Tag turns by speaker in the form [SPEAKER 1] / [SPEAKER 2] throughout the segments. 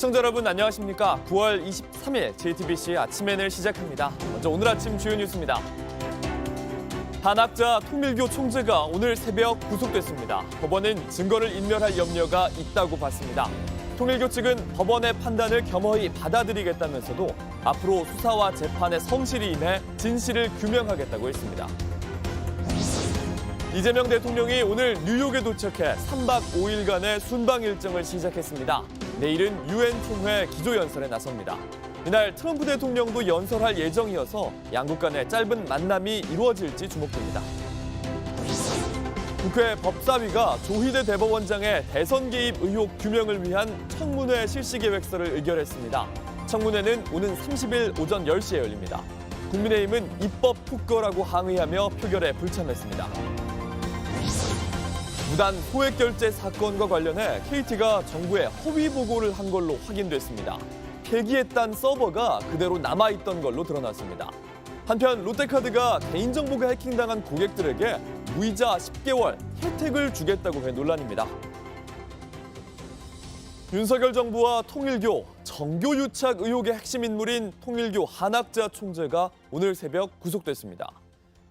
[SPEAKER 1] 시청자 여러분 안녕하십니까? 9월 23일 JTBC 아침엔을 시작합니다. 먼저 오늘 아침 주요 뉴스입니다. 한학자 통일교 총재가 오늘 새벽 구속됐습니다. 법원은 증거를 인멸할 염려가 있다고 봤습니다. 통일교 측은 법원의 판단을 겸허히 받아들이겠다면서도 앞으로 수사와 재판에 성실히 임해 진실을 규명하겠다고 했습니다. 이재명 대통령이 오늘 뉴욕에 도착해 3박 5일간의 순방 일정을 시작했습니다. 내일은 유엔 총회 기조연설에 나섭니다. 이날 트럼프 대통령도 연설할 예정이어서 양국 간의 짧은 만남이 이루어질지 주목됩니다. 국회 법사위가 조희대 대법원장의 대선 개입 의혹 규명을 위한 청문회 실시 계획서를 의결했습니다. 청문회는 오는 30일 오전 10시에 열립니다. 국민의힘은 입법 폭거라고 항의하며 표결에 불참했습니다. 무단 소액 결제 사건과 관련해 KT가 정부에 허위 보고를 한 걸로 확인됐습니다. 폐기했던 서버가 그대로 남아있던 걸로 드러났습니다. 한편 롯데카드가 개인정보가 해킹당한 고객들에게 무이자 10개월 혜택을 주겠다고 해 논란입니다. 윤석열 정부와 통일교, 정교유착 의혹의 핵심 인물인 통일교 한학자 총재가 오늘 새벽 구속됐습니다.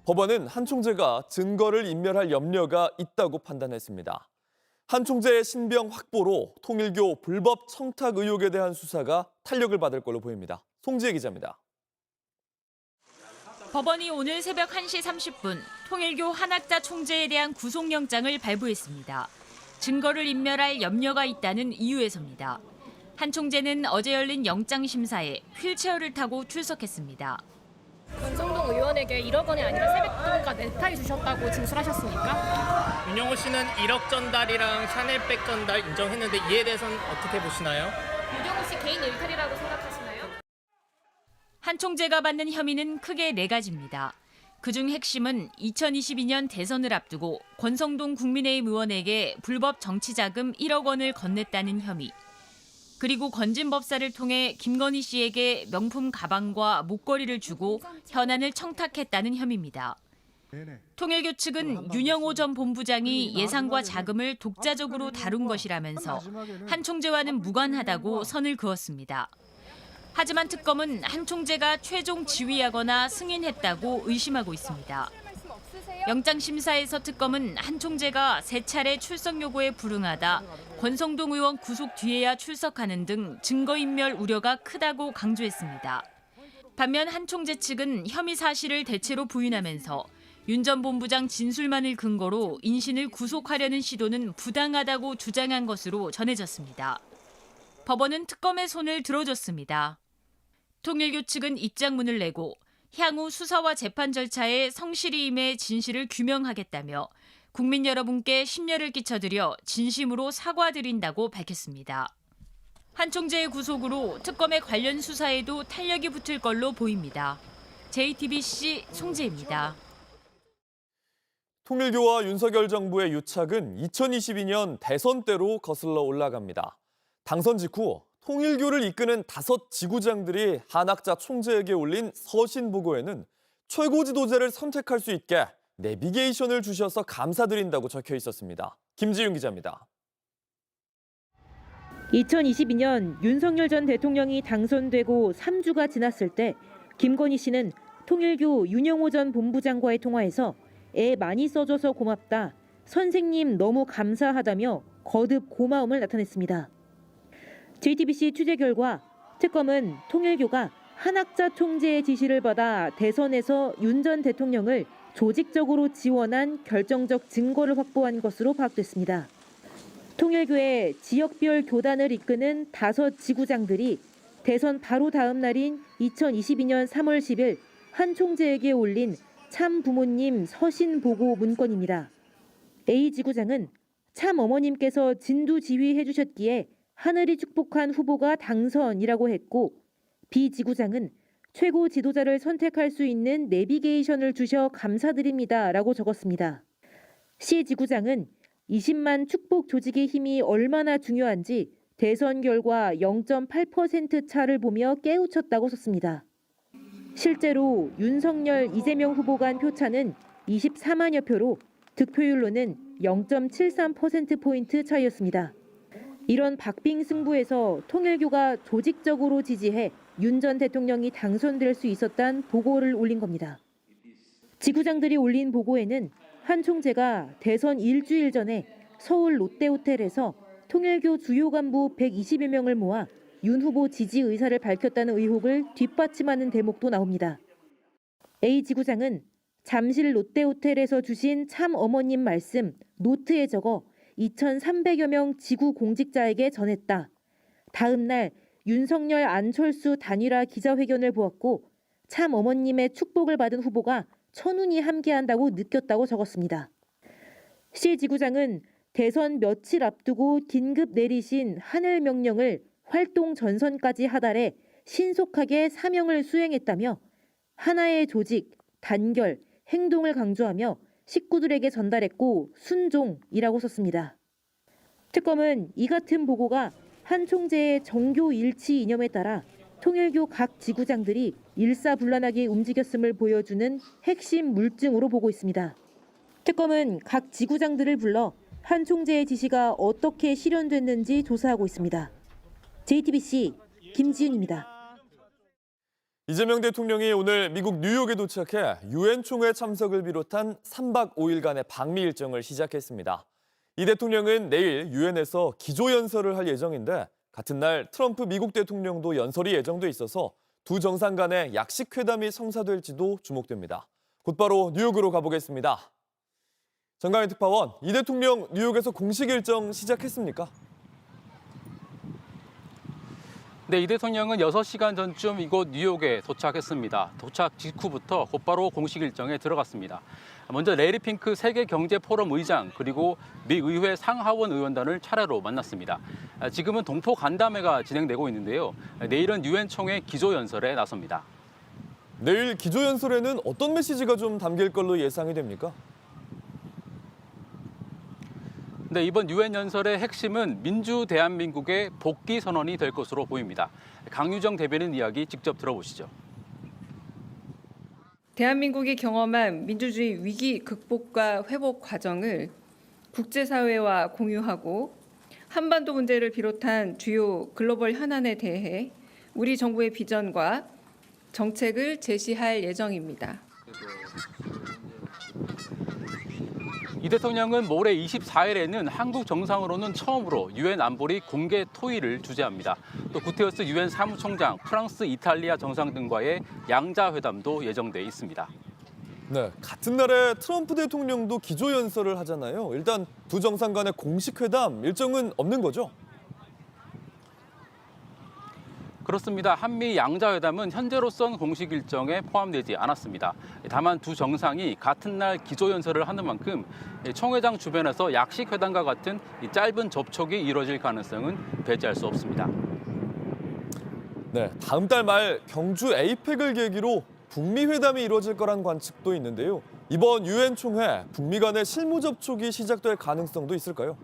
[SPEAKER 1] 법원은 한 총재가 증거를 인멸할 염려가 있다고 판단했습니다. 한 총재의 신병 확보로 통일교 불법 청탁 의혹에 대한 수사가 탄력을 받을 걸로 보입니다. 송지혜 기자입니다.
[SPEAKER 2] 법원이 오늘 새벽 1시 30분 통일교 한학자 총재에 대한 구속영장을 발부했습니다. 증거를 인멸할 염려가 있다는 이유에서입니다. 한 총재는 어제 열린 영장심사에 휠체어를 타고 출석했습니다.
[SPEAKER 3] 권성동 의원에게 1억 원이 아니라 세뱃돈과 넥타이 주셨다고 진술하셨습니까?
[SPEAKER 4] 윤영호 씨는 1억 전달이랑 샤넬백 전달 인정했는데 이에 대해서는 어떻게 보시나요?
[SPEAKER 3] 윤영호 씨 개인 일탈이라고 생각하시나요?
[SPEAKER 2] 한 총재가 받는 혐의는 크게 4가지입니다. 그중 핵심은 2022년 대선을 앞두고 권성동 국민의힘 의원에게 불법 정치자금 1억 원을 건넸다는 혐의. 그리고 건진법사를 통해 김건희 씨에게 명품 가방과 목걸이를 주고 현안을 청탁했다는 혐의입니다. 통일교 측은 윤영호 전 본부장이 예산과 자금을 독자적으로 다룬 것이라면서 한 총재와는 무관하다고 선을 그었습니다. 하지만 특검은 한 총재가 최종 지휘하거나 승인했다고 의심하고 있습니다. 영장심사에서 특검은 한 총재가 3차례 출석 요구에 불응하다 권성동 의원 구속 뒤에야 출석하는 등 증거인멸 우려가 크다고 강조했습니다. 반면 한 총재 측은 혐의 사실을 대체로 부인하면서 윤 전 본부장 진술만을 근거로 인신을 구속하려는 시도는 부당하다고 주장한 것으로 전해졌습니다. 법원은 특검의 손을 들어줬습니다. 통일교 측은 입장문을 내고 향후 수사와 재판 절차에 성실히 임해 진실을 규명하겠다며 국민 여러분께 심려를 끼쳐드려 진심으로 사과드린다고 밝혔습니다. 한 총재의 구속으로 특검의 관련 수사에도 탄력이 붙을 걸로 보입니다. JTBC 송지혜입니다.
[SPEAKER 1] 통일교와 윤석열 정부의 유착은 2022년 대선 때로 거슬러 올라갑니다. 당선 직후 통일교를 이끄는 5 지구장들이 한학자 총재에게 올린 서신 보고에는 최고 지도자를 선택할 수 있게 내비게이션을 주셔서 감사드린다고 적혀 있었습니다. 김지윤 기자입니다.
[SPEAKER 5] 2022년 윤석열 전 대통령이 당선되고 3주가 지났을 때 김건희 씨는 통일교 윤영호 전 본부장과의 통화에서 애 많이 써줘서 고맙다, 선생님 너무 감사하다며 거듭 고마움을 나타냈습니다. JTBC 취재 결과 특검은 통일교가 한학자 총재의 지시를 받아 대선에서 윤 전 대통령을 조직적으로 지원한 결정적 증거를 확보한 것으로 파악됐습니다. 통일교의 지역별 교단을 이끄는 5 지구장들이 대선 바로 다음 날인 2022년 3월 10일 한 총재에게 올린 참 부모님 서신 보고 문건입니다. A 지구장은 참 어머님께서 진두 지휘해 주셨기에 하늘이 축복한 후보가 당선이라고 했고, B 지구장은 최고 지도자를 선택할 수 있는 내비게이션을 주셔 감사드립니다라고 적었습니다. C 지구장은 20만 축복 조직의 힘이 얼마나 중요한지 대선 결과 0.8% 차를 보며 깨우쳤다고 썼습니다. 실제로 윤석열, 이재명 후보 간 표차는 24만여 표로 득표율로는 0.73%포인트 차이였습니다. 이런 박빙 승부에서 통일교가 조직적으로 지지해 윤 전 대통령이 당선될 수 있었다는 보고를 올린 겁니다. 지구장들이 올린 보고에는 한 총재가 대선 일주일 전에 서울 롯데호텔에서 통일교 주요 간부 120여 명을 모아 윤 후보 지지 의사를 밝혔다는 의혹을 뒷받침하는 대목도 나옵니다. A 지구장은 잠실 롯데호텔에서 주신 참 어머님 말씀 노트에 적어 2,300여 명 지구 공직자에게 전했다. 다음 날 윤석열 안철수 단일화 기자회견을 보았고 참 어머님의 축복을 받은 후보가 천운이 함께한다고 느꼈다고 적었습니다. C 지구장은 대선 며칠 앞두고 긴급 내리신 하늘 명령을 활동 전선까지 하달해 신속하게 사명을 수행했다며 하나의 조직, 단결, 행동을 강조하며 식구들에게 전달했고 순종이라고 썼습니다. 특검은 이 같은 보고가 한 총재의 정교 일치 이념에 따라 통일교 각 지구장들이 일사불란하게 움직였음을 보여주는 핵심 물증으로 보고 있습니다. 특검은 각 지구장들을 불러 한 총재의 지시가 어떻게 실현됐는지 조사하고 있습니다. JTBC 김지윤입니다.
[SPEAKER 1] 이재명 대통령이 오늘 미국 뉴욕에 도착해 유엔 총회 참석을 비롯한 3박 5일간의 방미 일정을 시작했습니다. 이 대통령은 내일 유엔에서 기조연설을 할 예정인데 같은 날 트럼프 미국 대통령도 연설이 예정돼 있어서 두 정상 간의 약식회담이 성사될지도 주목됩니다. 곧바로 뉴욕으로 가보겠습니다. 정강희 특파원, 이 대통령 뉴욕에서 공식 일정 시작했습니까?
[SPEAKER 6] 네, 이 대통령은 6시간 전쯤 이곳 뉴욕에 도착했습니다. 도착 직후부터 곧바로 공식 일정에 들어갔습니다. 먼저 레리 핑크 세계경제포럼 의장 그리고 미 의회 상하원 의원단을 차례로 만났습니다. 지금은 동포 간담회가 진행되고 있는데요. 내일은 유엔 총회 기조연설에 나섭니다.
[SPEAKER 1] 내일 기조연설에는 어떤 메시지가 좀 담길 걸로 예상이 됩니까?
[SPEAKER 6] 네, 이번 유엔 연설의 핵심은 민주 대한민국의 복귀 선언이 될 것으로 보입니다. 강유정 대변인 이야기 직접 들어보시죠.
[SPEAKER 7] 대한민국이 경험한 민주주의 위기 극복과 회복 과정을 국제사회와 공유하고 한반도 문제를 비롯한 주요 글로벌 현안에 대해 우리 정부의 비전과 정책을 제시할 예정입니다.
[SPEAKER 6] 이 대통령은 모레 24일에는 한국 정상으로는 처음으로 유엔 안보리 공개 토의를 주재합니다. 또 구테러스 유엔 사무총장, 프랑스, 이탈리아 정상 등과의 양자회담도 예정돼 있습니다.
[SPEAKER 1] 네, 같은 날에 트럼프 대통령도 기조연설을 하잖아요. 일단 두 정상 간의 공식 회담 일정은 없는 거죠?
[SPEAKER 6] 그렇습니다. 한미 양자회담은 현재로선 공식 일정에 포함되지 않았습니다. 다만 두 정상이 같은 날 기조연설을 하는 만큼 총회장 주변에서 약식회담과 같은 짧은 접촉이 이루어질 가능성은 배제할 수 없습니다.
[SPEAKER 1] 네, 다음 달 말 경주 에이펙을 계기로 북미 회담이 이루어질 거란 관측도 있는데요. 이번 유엔 총회 북미 간의 실무 접촉이 시작될 가능성도 있을까요?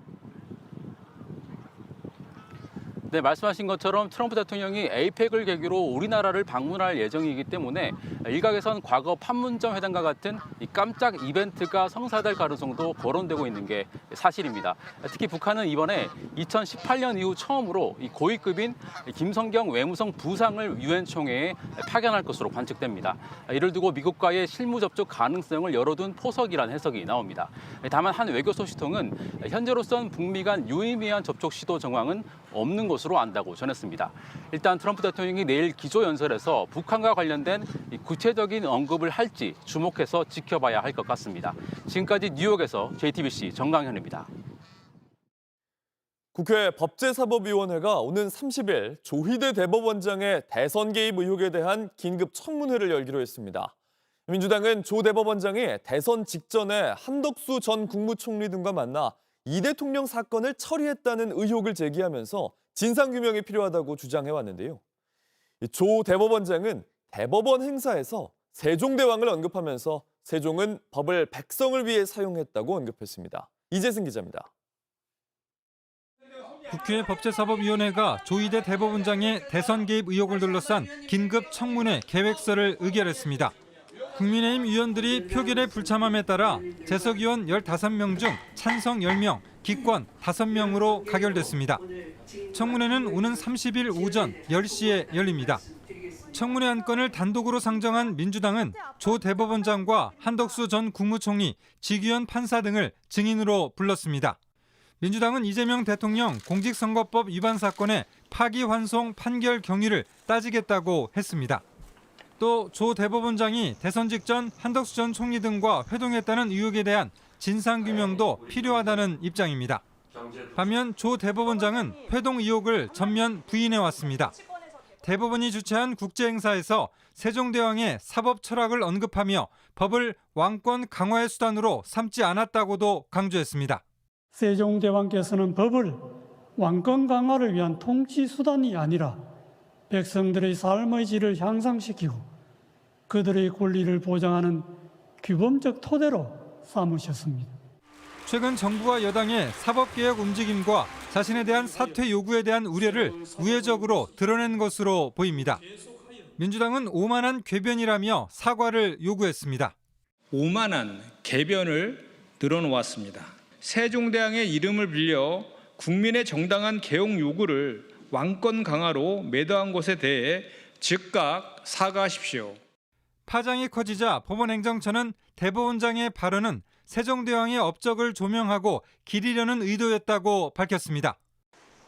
[SPEAKER 6] 네, 말씀하신 것처럼 트럼프 대통령이 에이펙을 계기로 우리나라를 방문할 예정이기 때문에 일각에선 과거 판문점 회담과 같은 이 깜짝 이벤트가 성사될 가능성도 거론되고 있는 게 사실입니다. 특히 북한은 이번에 2018년 이후 처음으로 이 고위급인 김성경 외무성 부상을 유엔 총회에 파견할 것으로 관측됩니다. 이를 두고 미국과의 실무 접촉 가능성을 열어둔 포석이라는 해석이 나옵니다. 다만 한 외교 소식통은 현재로선 북미 간 유의미한 접촉 시도 정황은 없는 것으로 안다고 전했습니다. 일단 트럼프 대통령이 내일 기조연설에서 북한과 관련된 구체적인 언급을 할지 주목해서 지켜봐야 할 것 같습니다. 지금까지 뉴욕에서 JTBC 정강현입니다.
[SPEAKER 1] 국회 법제사법위원회가 오는 30일 조희대 대법원장의 대선 개입 의혹에 대한 긴급 청문회를 열기로 했습니다. 민주당은 조 대법원장이 대선 직전에 한덕수 전 국무총리 등과 만나 이 대통령 사건을 처리했다는 의혹을 제기하면서 진상규명이 필요하다고 주장해왔는데요. 조 대법원장은 대법원 행사에서 세종대왕을 언급하면서 세종은 법을 백성을 위해 사용했다고 언급했습니다. 이재승 기자입니다.
[SPEAKER 8] 국회 법제사법위원회가 조희대 대법원장의 대선 개입 의혹을 둘러싼 긴급 청문회 계획서를 의결했습니다. 국민의힘 위원들이 표결에 불참함에 따라 재석 의원 15명 중 찬성 10명, 기권 5명으로 가결됐습니다. 청문회는 오는 30일 오전 10시에 열립니다. 청문회 한 건을 단독으로 상정한 민주당은 조 대법원장과 한덕수 전 국무총리, 지규현 판사 등을 증인으로 불렀습니다. 민주당은 이재명 대통령 공직선거법 위반 사건의 파기환송 판결 경위를 따지겠다고 했습니다. 또 조 대법원장이 대선 직전 한덕수 전 총리 등과 회동했다는 의혹에 대한 진상규명도 필요하다는 입장입니다. 반면 조 대법원장은 회동 의혹을 전면 부인해왔습니다. 대법원이 주최한 국제행사에서 세종대왕의 사법 철학을 언급하며 법을 왕권 강화의 수단으로 삼지 않았다고도 강조했습니다.
[SPEAKER 9] 세종대왕께서는 법을 왕권 강화를 위한 통치 수단이 아니라 백성들의 삶의 질을 향상시키고 그들의 권리를 보장하는 규범적 토대로 삼으셨습니다.
[SPEAKER 8] 최근 정부와 여당의 사법개혁 움직임과 자신에 대한 사퇴 요구에 대한 우려를 우회적으로 드러낸 것으로 보입니다. 민주당은 오만한 궤변이라며 사과를 요구했습니다.
[SPEAKER 10] 오만한 궤변을 늘어놓았습니다. 세종대왕의 이름을 빌려 국민의 정당한 개혁 요구를 왕권 강화로 매도한 것에 대해 즉각 사과하십시오.
[SPEAKER 8] 파장이 커지자 법원행정처는 대법원장의 발언은 세종대왕의 업적을 조명하고 기리려는 의도였다고 밝혔습니다.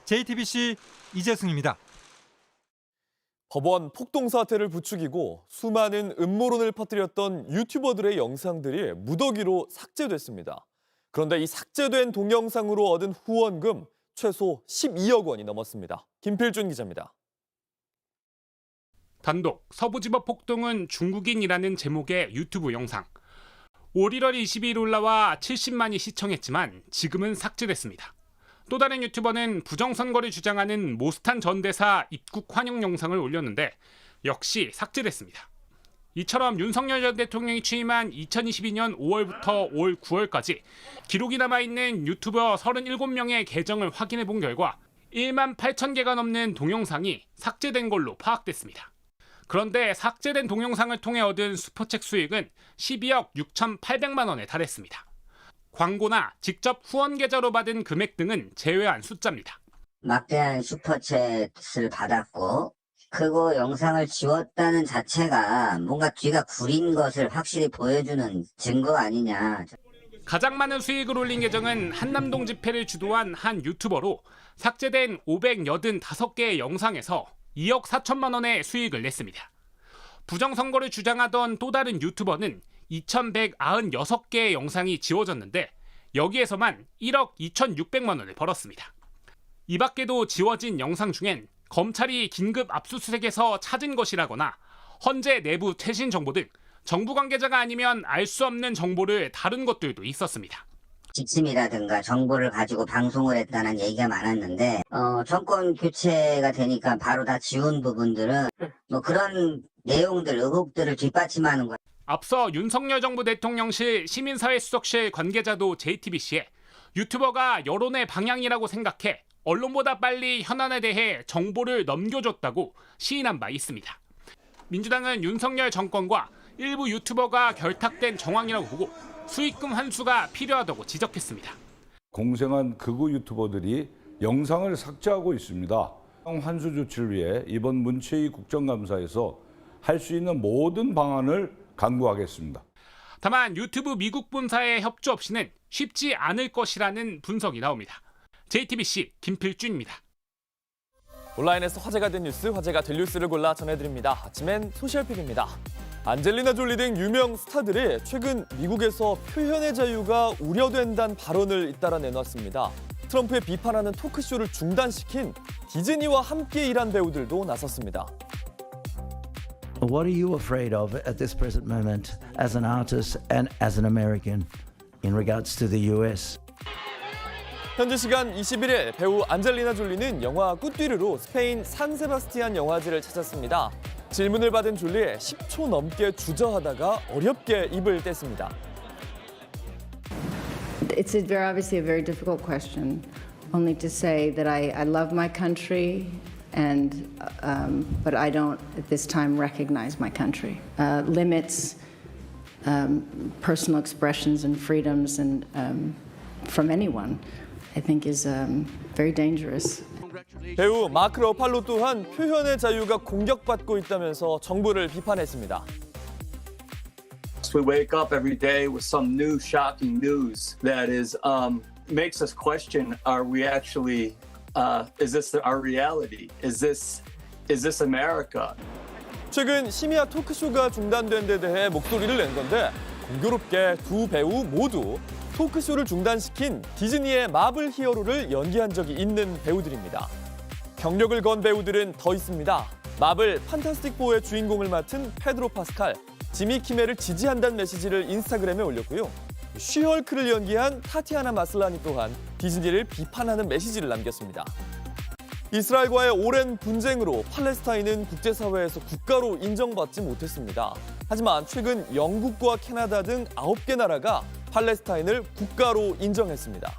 [SPEAKER 8] JTBC 이재승입니다.
[SPEAKER 1] 법원 폭동 사태를 부추기고 수많은 음모론을 퍼뜨렸던 유튜버들의 영상들이 무더기로 삭제됐습니다. 그런데 이 삭제된 동영상으로 얻은 후원금 최소 12억 원이 넘었습니다. 김필준 기자입니다.
[SPEAKER 11] 단독 서부지법 폭동은 중국인이라는 제목의 유튜브 영상. 올 1월 22일 올라와 70만이 시청했지만 지금은 삭제됐습니다. 또 다른 유튜버는 부정선거를 주장하는 모스탄 전 대사 입국 환영 영상을 올렸는데 역시 삭제됐습니다. 이처럼 윤석열 전 대통령이 취임한 2022년 5월부터 올 9월까지 기록이 남아있는 유튜버 37명의 계정을 확인해 본 결과 1만 8천 개가 넘는 동영상이 삭제된 걸로 파악됐습니다. 그런데 삭제된 동영상을 통해 얻은 슈퍼챗 수익은 12억 6,800만 원에 달했습니다. 광고나 직접 후원 계좌로 받은 금액 등은 제외한 숫자입니다.
[SPEAKER 12] 막대한 슈퍼챗을 받았고 그거 영상을 지웠다는 자체가 뭔가 뒤가 구린 것을 확실히 보여주는 증거 아니냐.
[SPEAKER 11] 가장 많은 수익을 올린 계정은 한남동 집회를 주도한 한 유튜버로 삭제된 585개의 영상에서 2억 4천만 원의 수익을 냈습니다. 부정선거를 주장하던 또 다른 유튜버는 2,196개의 영상이 지워졌는데 여기에서만 1억 2,600만 원을 벌었습니다. 이 밖에도 지워진 영상 중엔 검찰이 긴급 압수수색에서 찾은 것이라거나 헌재 내부 최신 정보 등 정부 관계자가 아니면 알 수 없는 정보를 다룬 것들도 있었습니다.
[SPEAKER 12] 지침이라든가 정보를 가지고 방송을 했다는 얘기가 많았는데 정권 교체가 되니까 바로 다 지운 부분들은 뭐 그런 내용들, 의혹들을 뒷받침하는 거예요.
[SPEAKER 11] 앞서 윤석열 정부 대통령실 시민사회수석실 관계자도 JTBC에 유튜버가 여론의 방향이라고 생각해 언론보다 빨리 현안에 대해 정보를 넘겨줬다고 시인한 바 있습니다. 민주당은 윤석열 정권과 일부 유튜버가 결탁된 정황이라고 보고 수익금 환수가 필요하다고 지적했습니다.
[SPEAKER 13] 공생한 극우 유튜버들이 영상을 삭제하고 있습니다. 환수 조치를 위해 이번 문체위 국정감사에서 할 수 있는 모든 방안을 강구하겠습니다.
[SPEAKER 11] 다만 유튜브 미국 본사의 협조 없이는 쉽지 않을 것이라는 분석이 나옵니다. JTBC 김필준입니다.
[SPEAKER 1] 온라인에서 화제가 된 뉴스, 화제가 될 뉴스를 골라 전해드립니다. 아침엔 소셜픽입니다. 안젤리나 졸리 등 유명 스타들이 최근 미국에서 표현의 자유가 우려된다는 발언을 잇따라 내놨습니다. 트럼프의 비판하는 토크쇼를 중단시킨 디즈니와 함께 일한 배우들도 나섰습니다.
[SPEAKER 14] What are you afraid of at this present moment as an artist and as an American in regards to the US?
[SPEAKER 1] 현지 시간 21일 배우 안젤리나 졸리는 영화 꾸띠르로 스페인 산세바스티안 영화제를 찾았습니다. 질문을 받은 졸리 10초 넘게 주저하다가 어렵게 입을 뗐습니다.
[SPEAKER 15] It's obviously a very difficult question. Only to say that I love my country, but I don't at this time recognize my country. Limits personal expressions and freedoms and from anyone I think is very dangerous.
[SPEAKER 1] 배우 마크 러팔로 또한 표현의 자유가 공격받고 있다면서 정부를 비판했습니다.
[SPEAKER 16] We wake up every day with some new shocking news that is makes us question: Are we actually? Is this our reality? Is this America?
[SPEAKER 1] 최근 심야 토크쇼가 중단된 데 대해 목소리를 낸 건데 공교롭게 두 배우 모두 토크쇼를 중단시킨 디즈니의 마블 히어로를 연기한 적이 있는 배우들입니다. 경력을 건 배우들은 더 있습니다. 마블 판타스틱 4의 주인공을 맡은 페드로 파스칼, 지미 키멜을 지지한다는 메시지를 인스타그램에 올렸고요. 쉬헐크를 연기한 타티아나 마슬라니 또한 디즈니를 비판하는 메시지를 남겼습니다. 이스라엘과의 오랜 분쟁으로 팔레스타인은 국제사회에서 국가로 인정받지 못했습니다. 하지만 최근 영국과 캐나다 등 9개 나라가 팔레스타인을 국가로 인정했습니다.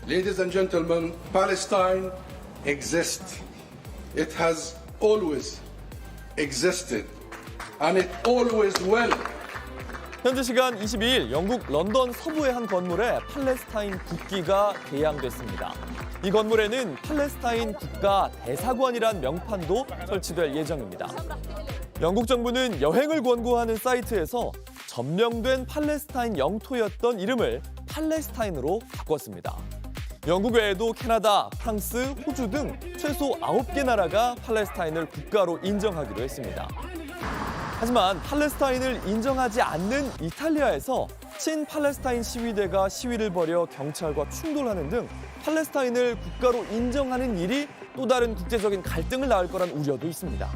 [SPEAKER 17] Ladies and gentlemen, Palestine exists. It has always existed, and it always will.
[SPEAKER 1] 현지 시간 22일 영국 런던 서부의 한 건물에 팔레스타인 국기가 개양됐습니다. 이 건물에는 팔레스타인 국가 대사관이란 명판도 설치될 예정입니다. 영국 정부는 여행을 권고하는 사이트에서 점령된 팔레스타인 영토였던 이름을 팔레스타인으로 바꿨습니다. 영국 외에도 캐나다, 프랑스, 호주 등 최소 9개 나라가 팔레스타인을 국가로 인정하기로 했습니다. 하지만 팔레스타인을 인정하지 않는 이탈리아에서 친팔레스타인 시위대가 시위를 벌여 경찰과 충돌하는 등 팔레스타인을 국가로 인정하는 일이 또 다른 국제적인 갈등을 낳을 거란 우려도 있습니다.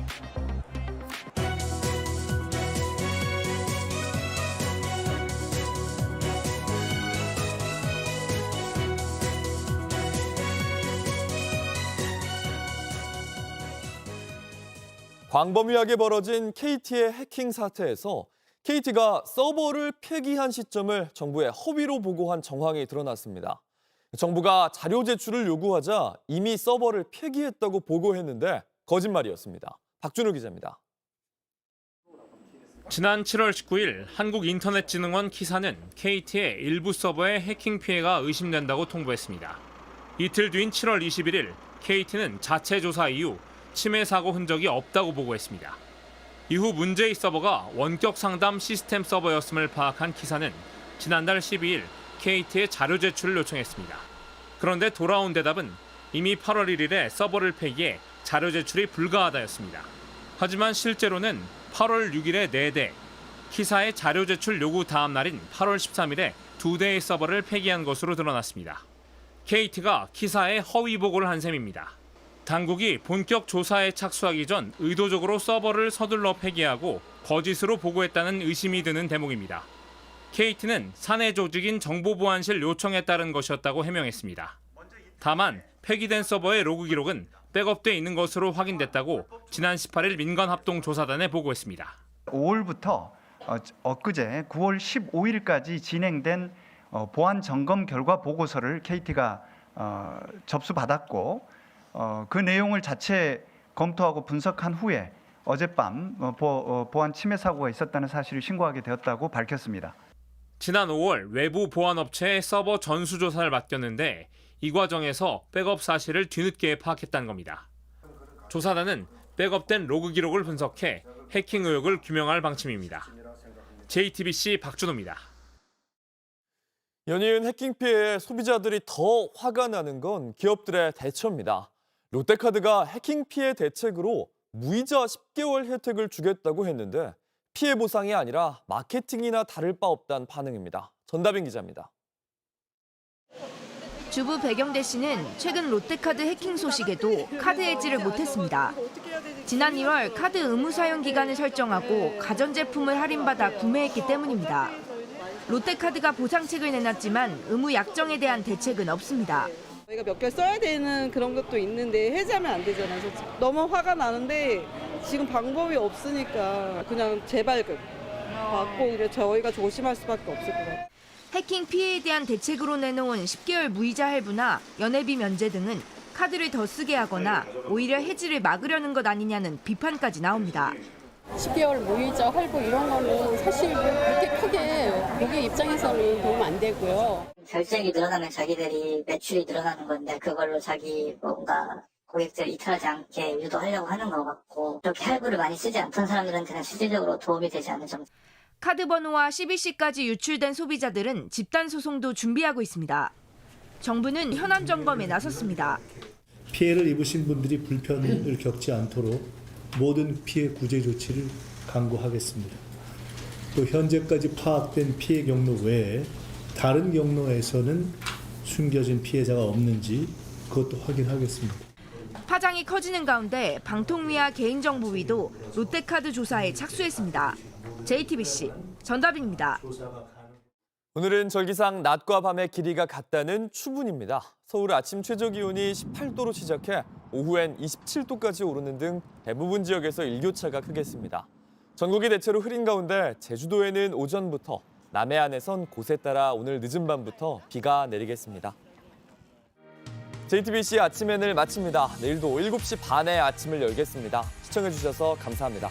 [SPEAKER 1] 광범위하게 벌어진 KT의 해킹 사태에서 KT가 서버를 폐기한 시점을 정부에 허위로 보고한 정황이 드러났습니다. 정부가 자료 제출을 요구하자 이미 서버를 폐기했다고 보고했는데 거짓말이었습니다. 박준우 기자입니다.
[SPEAKER 18] 지난 7월 19일 한국인터넷진흥원 키사는 KT의 일부 서버에 해킹 피해가 의심된다고 통보했습니다. 이틀 뒤인 7월 21일 KT는 자체 조사 이후 침해 사고 흔적이 없다고 보고했습니다. 이후 문제의 서버가 원격 상담 시스템 서버였음을 파악한 키사는 지난달 12일 KT에 자료 제출을 요청했습니다. 그런데 돌아온 대답은 이미 8월 1일에 서버를 폐기해 자료 제출이 불가하다였습니다. 하지만 실제로는 8월 6일에 4대, 키사의 자료 제출 요구 다음 날인 8월 13일에 2대의 서버를 폐기한 것으로 드러났습니다. KT가 키사에 허위 보고를 한 셈입니다. 당국이 본격 조사에 착수하기 전 의도적으로 서버를 서둘러 폐기하고 거짓으로 보고했다는 의심이 드는 대목입니다. KT는 사내 조직인 정보보안실 요청에 따른 것이었다고 해명했습니다. 다만 폐기된 서버의 로그 기록은 백업돼 있는 것으로 확인됐다고 지난 18일 민간합동조사단에 보고했습니다.
[SPEAKER 19] 5월부터 엊그제 9월 15일까지 진행된 보안 점검 결과 보고서를 KT가 접수받았고 그 내용을 자체 검토하고 분석한 후에 어젯밤 보안 침해 사고가 있었다는 사실을 신고하게 되었다고 밝혔습니다.
[SPEAKER 18] 지난 5월 외부 보안업체에 서버 전수조사를 맡겼는데 이 과정에서 백업 사실을 뒤늦게 파악했다는 겁니다. 조사단은 백업된 로그 기록을 분석해 해킹 의혹을 규명할 방침입니다. JTBC 박준호입니다.
[SPEAKER 1] 연이은 해킹 피해에 소비자들이 더 화가 나는 건 기업들의 대처입니다. 롯데카드가 해킹 피해 대책으로 무이자 10개월 혜택을 주겠다고 했는데 피해 보상이 아니라 마케팅이나 다를 바 없다는 반응입니다. 전다빈 기자입니다.
[SPEAKER 20] 주부 백영대 씨는 최근 롯데카드 해킹 소식에도 카드 해지를 못했습니다. 지난 2월 카드 의무 사용 기간을 설정하고 가전제품을 할인받아 구매했기 때문입니다. 롯데카드가 보상책을 내놨지만 의무 약정에 대한 대책은 없습니다.
[SPEAKER 21] 저희가 몇 개월 써야 되는 그런 것도 있는데 해지하면 안 되잖아요. 솔직히. 너무 화가 나는데 지금 방법이 없으니까 그냥 재발급 받고 이제 저희가 조심할 수밖에 없을 것 같아요.
[SPEAKER 20] 해킹 피해에 대한 대책으로 내놓은 10개월 무이자 할부나 연회비 면제 등은 카드를 더 쓰게 하거나 오히려 해지를 막으려는 것 아니냐는 비판까지 나옵니다.
[SPEAKER 4] 10개월 무이자 할부 이런 거는 사실 그렇게 크게 고객 입장에서는 도움 안 되고요.
[SPEAKER 12] 결제액이 늘어나면 자기들이 매출이 늘어나는 건데 그걸로 자기 뭔가 고객들 이탈하지 않게 유도하려고 하는 것 같고 그렇게 할부를 많이 쓰지 않던 사람들한테는 실질적으로 도움이 되지 않는 점.
[SPEAKER 20] 카드 번호와 CBC까지 유출된 소비자들은 집단 소송도 준비하고 있습니다. 정부는 현안 점검에 나섰습니다.
[SPEAKER 22] 피해를 입으신 분들이 불편을 겪지 않도록 모든 피해 구제 조치를 강구하겠습니다. 또 현재까지 파악된 피해 경로 외에 다른 경로에서는 숨겨진 피해자가 없는지 그것도 확인하겠습니다.
[SPEAKER 20] 파장이 커지는 가운데 방통위와 개인정보위도 롯데카드 조사에 착수했습니다. JTBC 전다빈입니다.
[SPEAKER 1] 오늘은 절기상 낮과 밤의 길이가 같다는 추분입니다. 서울 아침 최저기온이 18도로 시작해 오후엔 27도까지 오르는 등 대부분 지역에서 일교차가 크겠습니다. 전국이 대체로 흐린 가운데 제주도에는 오전부터, 남해안에선 곳에 따라 오늘 늦은 밤부터 비가 내리겠습니다. JTBC 아침엔을 마칩니다. 내일도 7시 반에 아침을 열겠습니다. 시청해주셔서 감사합니다.